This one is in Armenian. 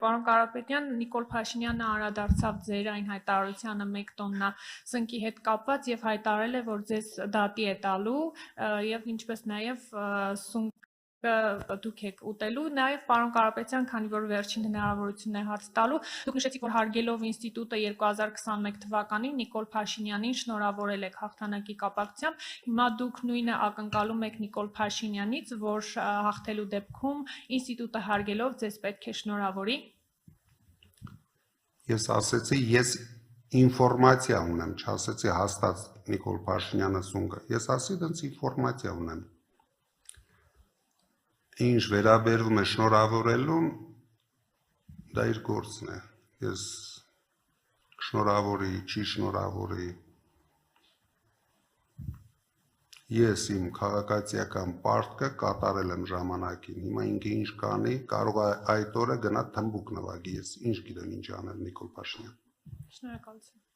Պարոն Կարապետյան, Նիկոլ Փաշինյանը անդրադարձավ ձեր այն հայտարարությանը 1 տոննա սնկի հետ կապված եւ հայտարարել է, որ ձեզ դատի է տալու եւ ինչպես նաեւ սունկը դուք եք ուտելու, նաեւ պարոն Կարապետյան, քանի որ վերջին հնարավորությունն է հարց տալու, դուք նշեցիք, որ հարգելով ինստիտուտը 2021 թվականին Նիկոլ Փաշինյանին շնորհավորել եք հաղթանակի կապակցությամբ, հիմա դուք նույնը ակնկալում եք Նիկոլ Փաշինյանից, որ հաղթելու դեպքում ինստիտուտը հարգելով ձեզ պետք է շնորհավորի։ Ես ասեցի, ես ինֆորմացիա ունեմ, չասեցի հաստատ Նիկոլ Փաշինյանը սունկը, ես ասի դենց ինֆորմացիա ունեմ։ Ինչ վերաբերվում է շնորհավորելուն, դա իր գործն է, ես շնորհավորի, չի շնորհավորի, ես իմ քաղաքացիական պարտքը կատարել եմ ժամանակին, հիմա ինքը ինչ կանի, կարող է այդ օրը գնա թմբուկ նվագի, ես ինչ գիտեմ ինչ անել Նիկոլ Փաշինյան։ Շնորհակալություն։